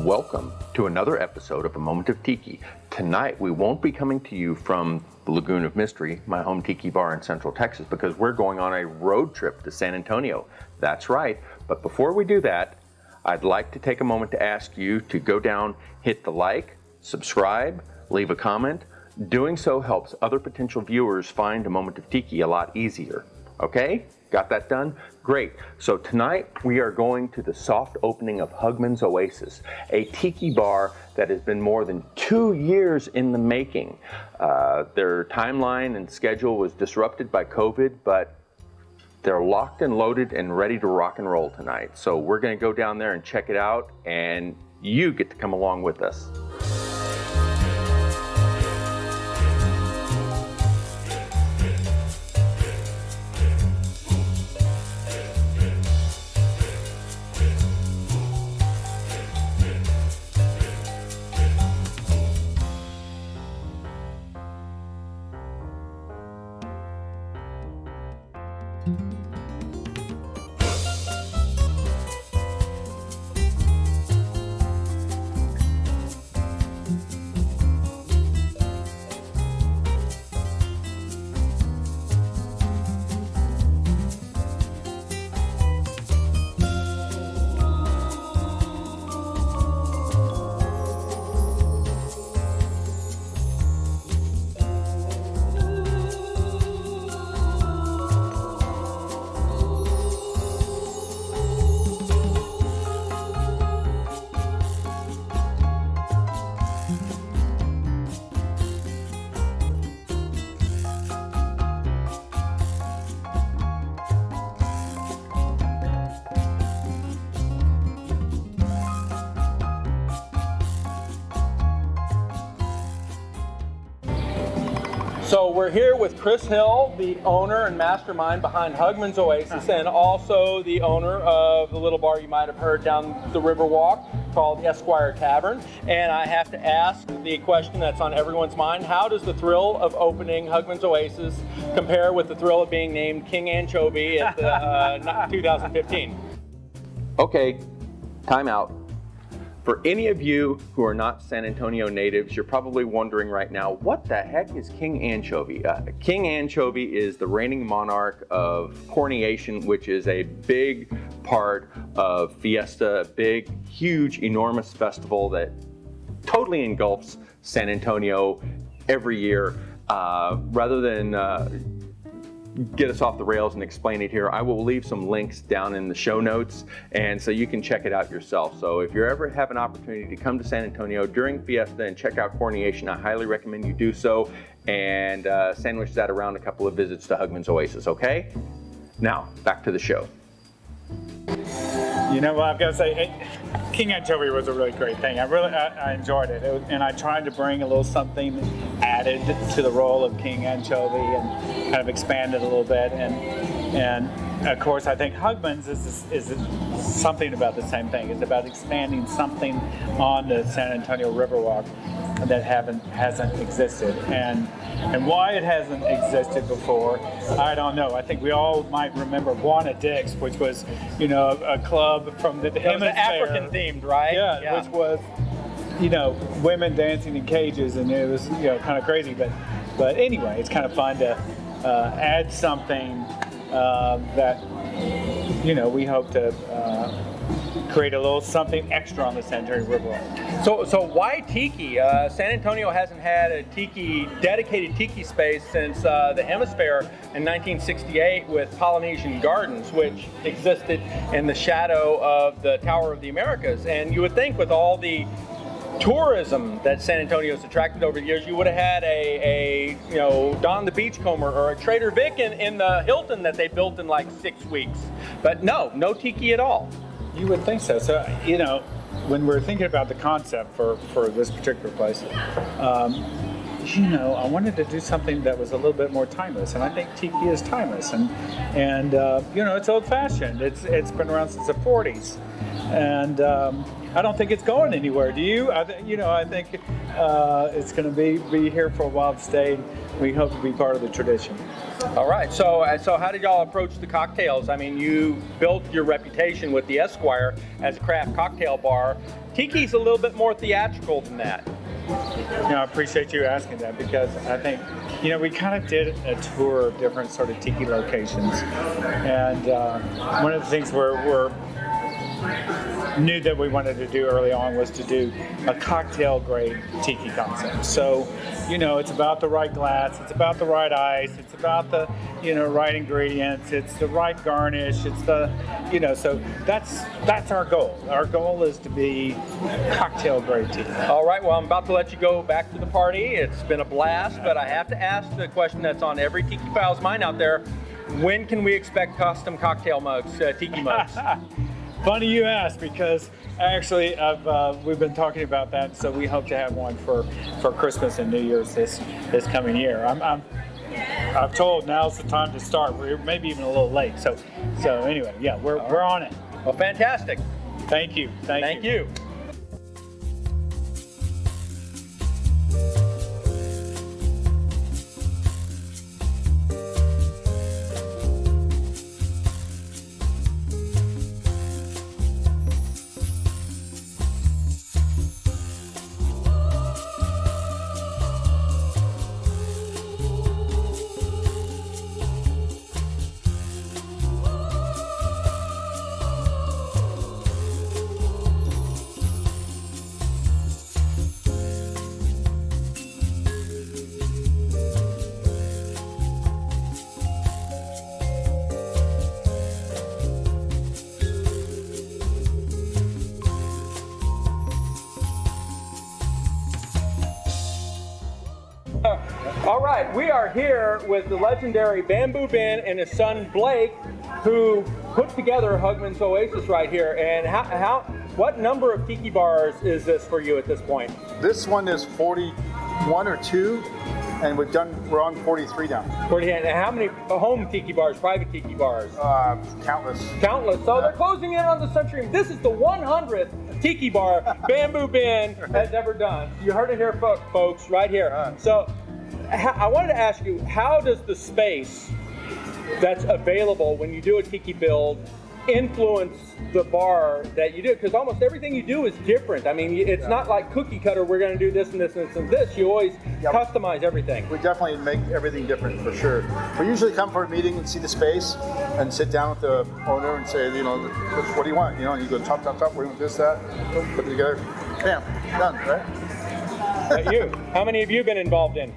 Welcome to another episode of A Moment of Tiki. Tonight we won't be coming to you from the Lagoon of Mystery, my home tiki bar in Central Texas, because we're going on a road trip to San Antonio. That's right, but before we do that, I'd like to take a moment to ask you to go down, hit the like, subscribe, leave a comment. Doing so helps other potential viewers find A Moment of Tiki a lot easier. Okay? Got that done? Great. So tonight we are going to the soft opening of Hugman's Oasis, a tiki bar that has been more than 2 years in the making. Their timeline and schedule was disrupted by COVID, but they're locked and loaded and ready to rock and roll tonight. So we're going to go down there and check it out, and you get to come along with us. So we're here with Chris Hill, the owner and mastermind behind Hugman's Oasis, and also the owner of the little bar you might have heard down the Riverwalk called Esquire Tavern. And I have to ask the question that's on everyone's mind: how does the thrill of opening Hugman's Oasis compare with the thrill of being named King Anchovy at 2015? Okay, time out. For any of you who are not San Antonio natives, you're probably wondering right now, what the heck is King Anchovy? King Anchovy is the reigning monarch of Coronation, which is a big part of Fiesta, a big, huge, enormous festival that totally engulfs San Antonio every year. Rather than get us off the rails and explain it here, I will leave some links down in the show notes, and so you can check it out yourself. So if you ever have an opportunity to come to San Antonio during Fiesta and check out Coronation, I highly recommend you do so, and sandwich that around a couple of visits to Hugman's Oasis, okay? Now, back to the show. You know what, I've got to say, King Anchovy was a really great thing. I enjoyed it. And I tried to bring a little something added to the role of King Anchovy and kind of expand it a little bit. And of course, I think Hugman's is something about the same thing. It's about expanding something on the San Antonio Riverwalk that hasn't existed. And why it hasn't existed before, I don't know. I think we all might remember Wanna Dix, which was, you know, a club from the HemisFair. African themed, right? Yeah, which was, you know, women dancing in cages, and it was, you know, kind of crazy. But anyway, it's kind of fun to add something that, you know, we hope to create a little something extra on the San Antonio Riverwalk. So why Tiki? San Antonio hasn't had a dedicated Tiki space since the HemisFair in 1968 with Polynesian Gardens, which existed in the shadow of the Tower of the Americas. And you would think with all the tourism that San Antonio's attracted over the years, you would have had a you know, Don the Beachcomber or a Trader Vic in the Hilton that they built in like 6 weeks. But no Tiki at all. You would think so. So, you know, when we're thinking about the concept for this particular place, you know, I wanted to do something that was a little bit more timeless, and I think Tiki is timeless, and you know, it's old-fashioned. It's been around since the 40s, and I don't think it's going anywhere. Do you? I think It's going to be here for a while to stay. We hope to be part of the tradition. All right. So how did y'all approach the cocktails? I mean, you built your reputation with the Esquire as a craft cocktail bar. Tiki's a little bit more theatrical than that. I appreciate you asking that, because I think, we kind of did a tour of different sort of tiki locations, and one of the things we're knew that we wanted to do early on was to do a cocktail grade tiki concept. So, it's about the right glass, it's about the right ice, it's about the, right ingredients, it's the right garnish, it's the, so that's our goal. Our goal is to be cocktail grade tiki. All right, well, I'm about to let you go back to the party. It's been a blast, but I have to ask the question that's on every Tiki Files mind out there. When can we expect custom cocktail mugs, tiki mugs? Funny you ask, because actually we've been talking about that, so we hope to have one for Christmas and New Year's this coming year. I'm told now's the time to start. We're maybe even a little late. So anyway, yeah, we're on it. Well, fantastic. Thank you. Thank you. All right, we are here with the legendary Bamboo Ben and his son Blake, who put together Hugman's Oasis right here. And what number of tiki bars is this for you at this point? This one is 41 or 2, and we're on 43 now. 40. And how many home tiki bars, private tiki bars? Countless. Countless. So they're closing in on the century. This is the 100th tiki bar Bamboo Ben has ever done. You heard it here, folks, right here. So I wanted to ask you, how does the space that's available when you do a tiki build influence the bar that you do? Because almost everything you do is different. I mean, it's not like cookie cutter, we're going to do this and this and this and this. You always customize everything. We definitely make everything different, for sure. We usually come for a meeting and see the space and sit down with the owner and say, what do you want? And you go top, we want this, that, put it together. Bam, done, right? You? How many have you been involved in?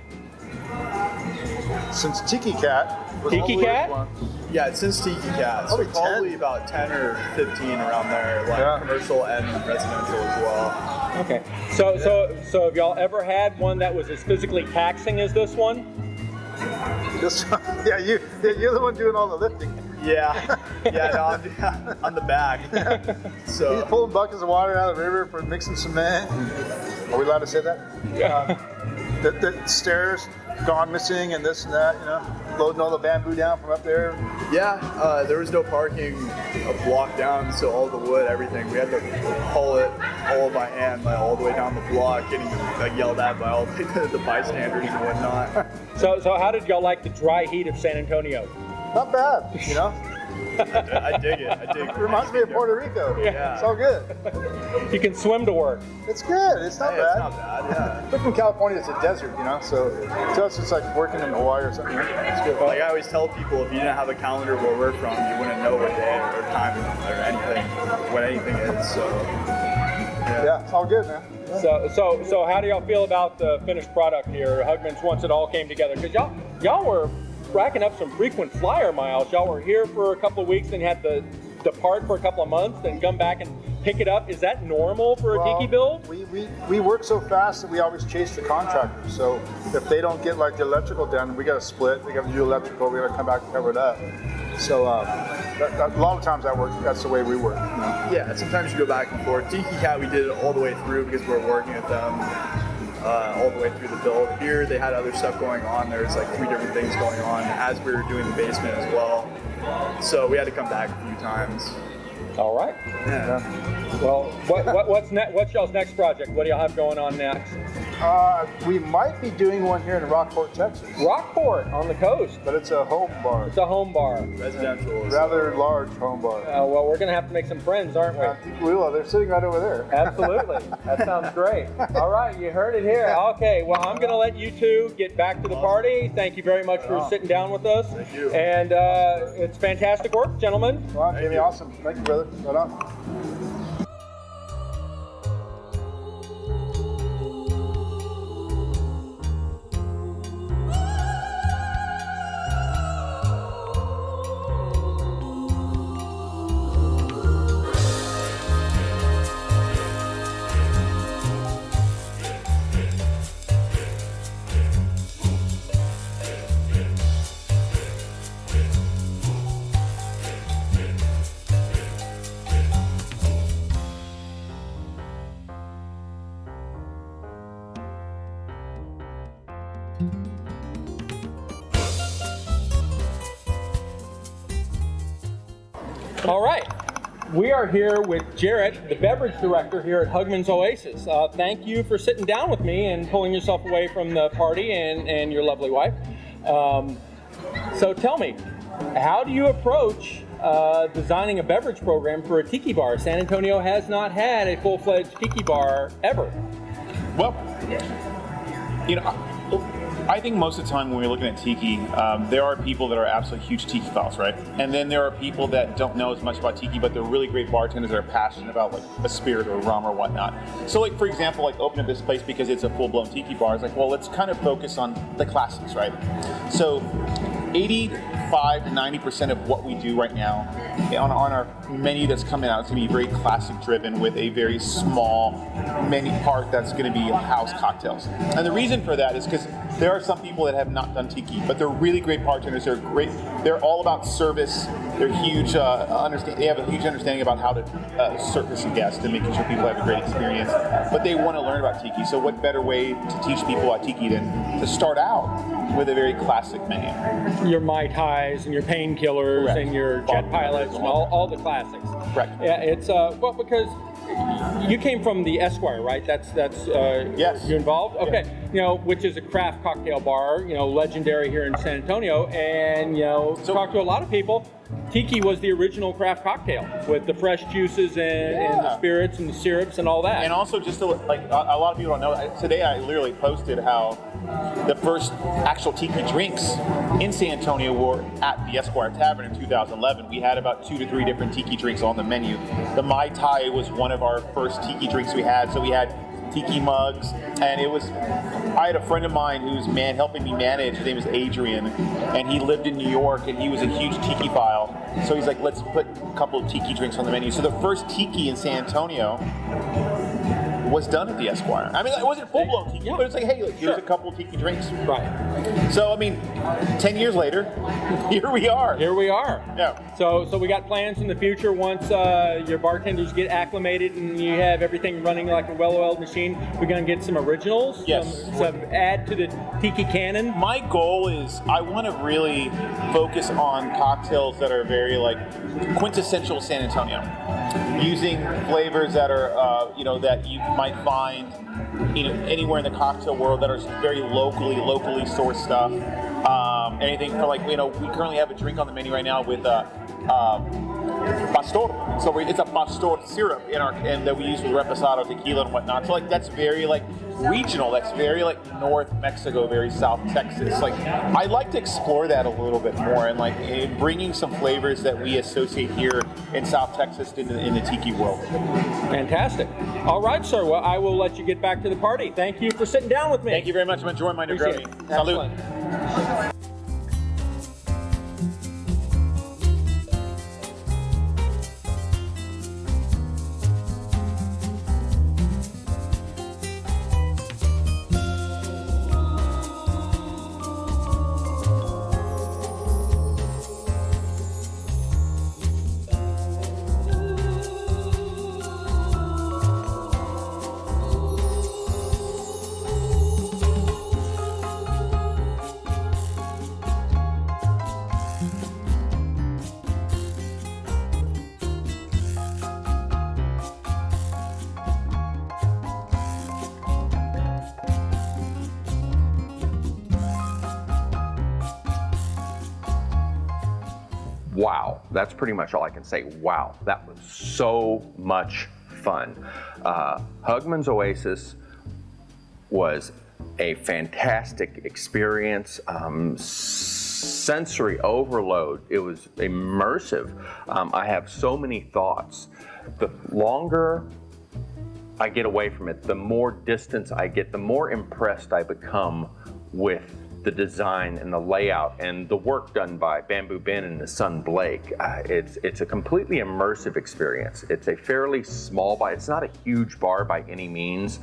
Since Tiki Cat. Tiki Cat? Yeah, since Tiki Cat. So probably about 10 or 15 around there, commercial and residential as well. Okay. So have y'all ever had one that was as physically taxing as this one? This one? Yeah, you're the one doing all the lifting. Yeah, no, I'm the back. So he's pulling buckets of water out of the river for mixing cement. Are we allowed to say that? Yeah. The stairs gone missing and this and that, loading all the bamboo down from up there. Yeah, there was no parking a block down, so all the wood, everything, we had to haul it all by hand, all the way down the block, getting yelled at by all the bystanders and whatnot. So how did y'all like the dry heat of San Antonio? Not bad, I dig it. It reminds me of Puerto Rico. Yeah. It's all good. You can swim to work. It's good. It's not bad. It's not bad, yeah. We're from California. It's a desert, so to us it's like working in Hawaii or something. It's good. Like I always tell people, if you didn't have a calendar where we're from, you wouldn't know what day or time or anything, what anything is. So yeah, it's all good, man. So how do y'all feel about the finished product here, Hugman's, once it all came together? Because y'all were racking up some frequent flyer miles. Y'all were here for a couple of weeks, then had to depart for a couple of months, then come back and pick it up. Is that normal for a tiki build? We work so fast that we always chase the contractors. So if they don't get the electrical done, we got to split. We got to do electrical. We got to come back and cover it up. So a lot of times that's the way we work. Yeah, sometimes you go back and forth. Tiki Cat, we did it all the way through because we're working with them. All the way through the build. Here they had other stuff going on. There's 3 different things going on as we were doing the basement as well. So we had to come back a few times. All right. Yeah. Well, what's y'all's next project? What do y'all have going on next? We might be doing one here in Rockport, Texas. Rockport on the coast. But it's a home bar. It's a home bar. Residential. Rather large home bar. Well, we're going to have to make some friends, aren't we? I think we will. They're sitting right over there. Absolutely. That sounds great. All right, you heard it here. Okay, well, I'm going to let you two get back to the party. Thank you very much for sitting down with us. Thank you. And it's fantastic work, gentlemen. Well, Jamie, awesome. Thank you, brother. Right on. All right. We are here with Jeret, the beverage director here at Hugman's Oasis. Thank you for sitting down with me and pulling yourself away from the party and your lovely wife. So tell me, how do you approach designing a beverage program for a tiki bar? San Antonio has not had a full-fledged tiki bar ever. Well, I think most of the time when we're looking at tiki, there are people that are absolutely huge tiki files, right? And then there are people that don't know as much about tiki, but they're really great bartenders that are passionate about like a spirit or rum or whatnot. So like, for example, like open up this place because it's a full-blown tiki bar. It's like, well, let's kind of focus on the classics, right? So 85 to 90% of what we do right now on our menu that's coming out is going to be very classic driven with a very small menu part that's going to be house cocktails. And the reason for that is because there are some people that have not done tiki, but they're really great bartenders. They're great. They're all about service. They're huge. They have a huge understanding about how to service a guest and making sure people have a great experience. But they want to learn about tiki. So what better way to teach people about tiki than to start out with a very classic menu? Your Mai Tais and your painkillers Correct. and your jet pilots and all the classics. Correct. Yeah, it's well because you came from the Esquire, right? That's Yes. You involved? Okay. Which is a craft cocktail bar, legendary here in San Antonio, and talk to a lot of people. Tiki was the original craft cocktail with the fresh juices and the spirits and the syrups and all that. And also, just to, like a lot of people don't know, today I literally posted how the first actual tiki drinks in San Antonio were at the Esquire Tavern in 2011. We had about 2 to 3 different tiki drinks on the menu. The Mai Tai was one of our first tiki drinks we had, so we had tiki mugs, and I had a friend of mine who's helping me manage. His name is Adrian, and he lived in New York, and he was a huge tiki file. So he's like, let's put a couple of tiki drinks on the menu. So the first tiki in San Antonio was done at the Esquire. I mean, it wasn't full-blown tiki, but it's like, hey, here's a couple of tiki drinks. Right. So, 10 years later, here we are. Here we are. Yeah. So we got plans in the future once your bartenders get acclimated and you have everything running like a well-oiled machine. We're going to get some originals. Yes. Some add to the tiki canon. My goal is I want to really focus on cocktails that are very quintessential San Antonio, using flavors that are that you might find anywhere in the cocktail world that are very locally sourced stuff. Anything for we currently have a drink on the menu right now with pastor. So it's a pastor syrup and that we use with reposado, tequila, and whatnot. So that's very regional. That's very North Mexico, very South Texas. I'd like to explore that a little bit more and bringing some flavors that we associate here in South Texas in the tiki world. Fantastic. All right, sir. Well, I will let you get back to the party. Thank you for sitting down with me. Thank you very much. I'm enjoying my Negroni. Salud. Excellent. wow. That's pretty much all I can say. Wow, that was so much fun. Hugman's Oasis was a fantastic experience. Sensory overload. It was immersive. I have so many thoughts. The longer I get away from it, the more distance I get, the more impressed I become with the design and the layout and the work done by Bamboo Ben and his son Blake. It's a completely immersive experience. It's a fairly small bar. It's not a huge bar by any means.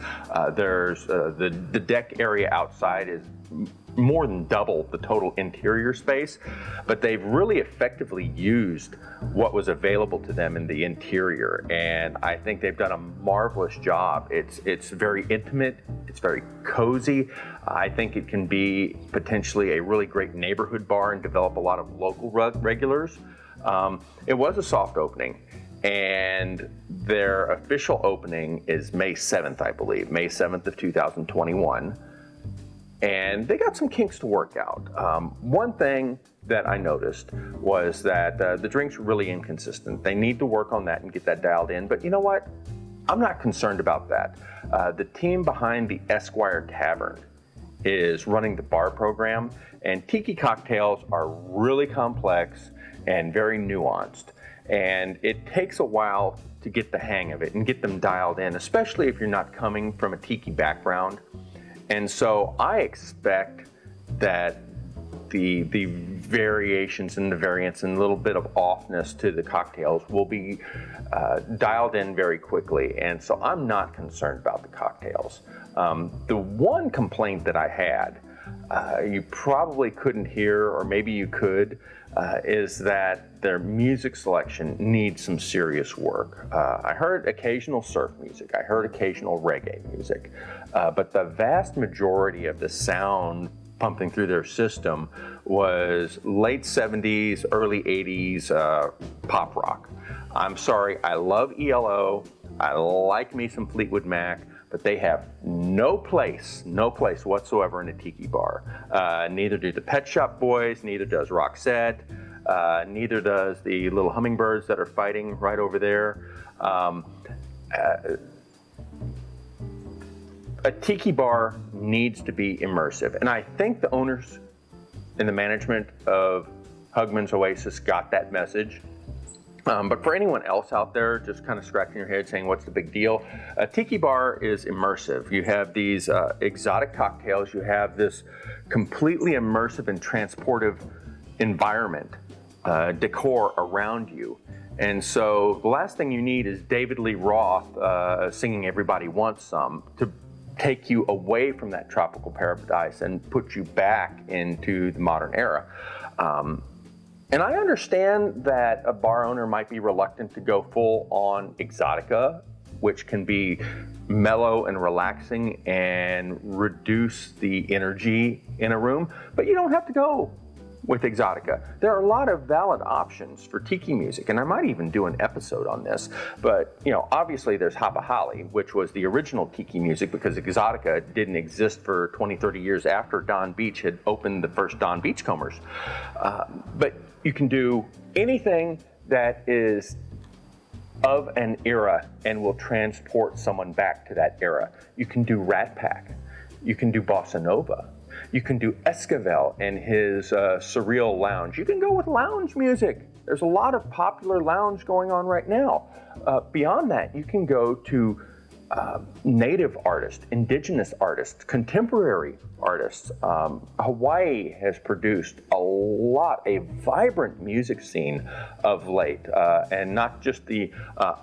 There's the deck area outside is more than double the total interior space, but they've really effectively used what was available to them in the interior, and I think they've done a marvelous job. It's very intimate, it's very cozy. I think it can be potentially a really great neighborhood bar and develop a lot of local regulars. It was a soft opening, and their official opening is May 7th, I believe, May 7th of 2021. And they got some kinks to work out. One thing that I noticed was that the drinks were really inconsistent. They need to work on that and get that dialed in. But you know what? I'm not concerned about that. The team behind the Esquire Tavern is running the bar program, and tiki cocktails are really complex and very nuanced. And it takes a while to get the hang of it and get them dialed in, especially if you're not coming from a tiki background. And so I expect that the variations and the variants and a little bit of offness to the cocktails will be dialed in very quickly. And so I'm not concerned about the cocktails. The one complaint that I had, you probably couldn't hear, or maybe you could, is that their music selection needs some serious work. I heard occasional surf music, I heard occasional reggae music, but the vast majority of the sound pumping through their system was late 70s, early 80s pop rock. I'm sorry, I love ELO, I like me some Fleetwood Mac, but they have no place whatsoever in a tiki bar. Neither do the Pet Shop Boys, neither does Roxette, neither does the little hummingbirds that are fighting right over there. A tiki bar needs to be immersive, and I think the owners and the management of Hugman's Oasis got that message. But for anyone else out there just kind of scratching your head saying, what's the big deal? A tiki bar is immersive. You have these exotic cocktails. You have this completely immersive and transportive environment, decor around you. And so the last thing you need is David Lee Roth singing Everybody Wants Some to take you away from that tropical paradise and put you back into the modern era. And I understand that a bar owner might be reluctant to go full on Exotica, which can be mellow and relaxing and reduce the energy in a room, but you don't have to go with Exotica. There are a lot of valid options for tiki music, and I might even do an episode on this, but obviously there's Hapa Hali, which was the original tiki music because Exotica didn't exist for 20, 30 years after Don Beach had opened the first Don Beachcombers. But you can do anything that is of an era and will transport someone back to that era. You can do Rat Pack, you can do Bossa Nova, you can do Esquivel and his surreal lounge. You can go with lounge music. There's a lot of popular lounge going on right now. Beyond that, you can go to native artists, indigenous artists, contemporary artists. Hawaii has produced a vibrant music scene of late, and not just the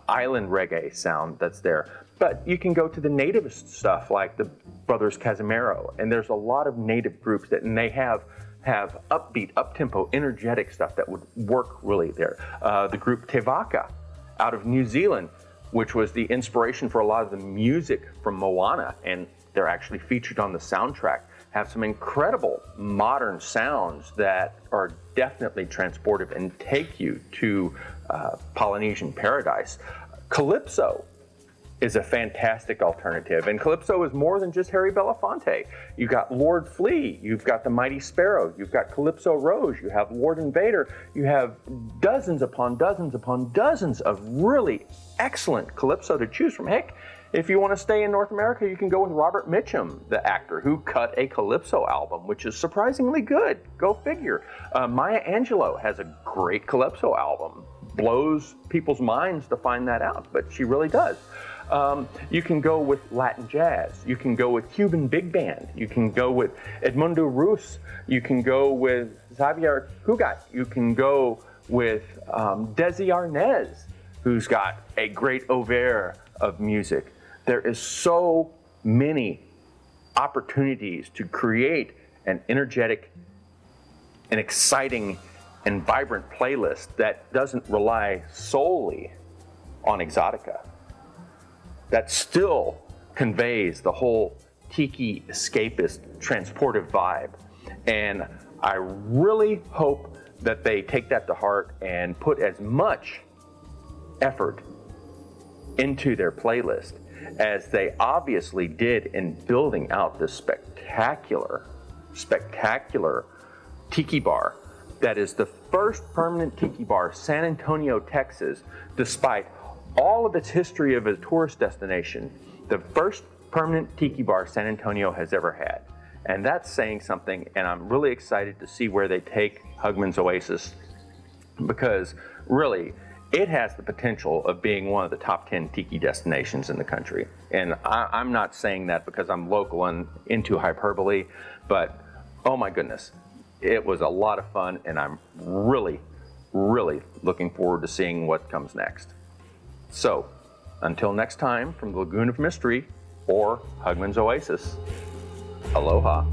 island reggae sound that's there. But you can go to the native stuff like the Brothers Casimiro, and there's a lot of native groups and they have upbeat, up-tempo, energetic stuff that would work really there. The group Te Waka out of New Zealand, which was the inspiration for a lot of the music from Moana, and they're actually featured on the soundtrack, have some incredible modern sounds that are definitely transportive and take you to Polynesian paradise. Calypso is a fantastic alternative. And Calypso is more than just Harry Belafonte. You've got Lord Flea, you've got the Mighty Sparrow, you've got Calypso Rose, you have Lord Invader, you have dozens upon dozens upon dozens of really excellent Calypso to choose from. Heck, if you want to stay in North America, you can go with Robert Mitchum, the actor, who cut a Calypso album, which is surprisingly good. Go figure. Maya Angelou has a great Calypso album. Blows people's minds to find that out, but she really does. You can go with Latin jazz. You can go with Cuban big band. You can go with Edmundo Rus. You can go with Xavier Cugat. You can go with Desi Arnaz, who's got a great oeuvre of music. There is so many opportunities to create an energetic and exciting and vibrant playlist that doesn't rely solely on exotica, that still conveys the whole tiki escapist transportive vibe. And I really hope that they take that to heart and put as much effort into their playlist as they obviously did in building out this spectacular tiki bar that is the first permanent tiki bar San Antonio, Texas, despite all of its history of a tourist destination, the first permanent tiki bar San Antonio has ever had. And that's saying something, and I'm really excited to see where they take Hugman's Oasis, because really, it has the potential of being one of the top 10 tiki destinations in the country. And I'm not saying that because I'm local and into hyperbole, but oh my goodness, it was a lot of fun, and I'm really, really looking forward to seeing what comes next. So, until next time, from the Lagoon of Mystery or Hugman's Oasis, aloha.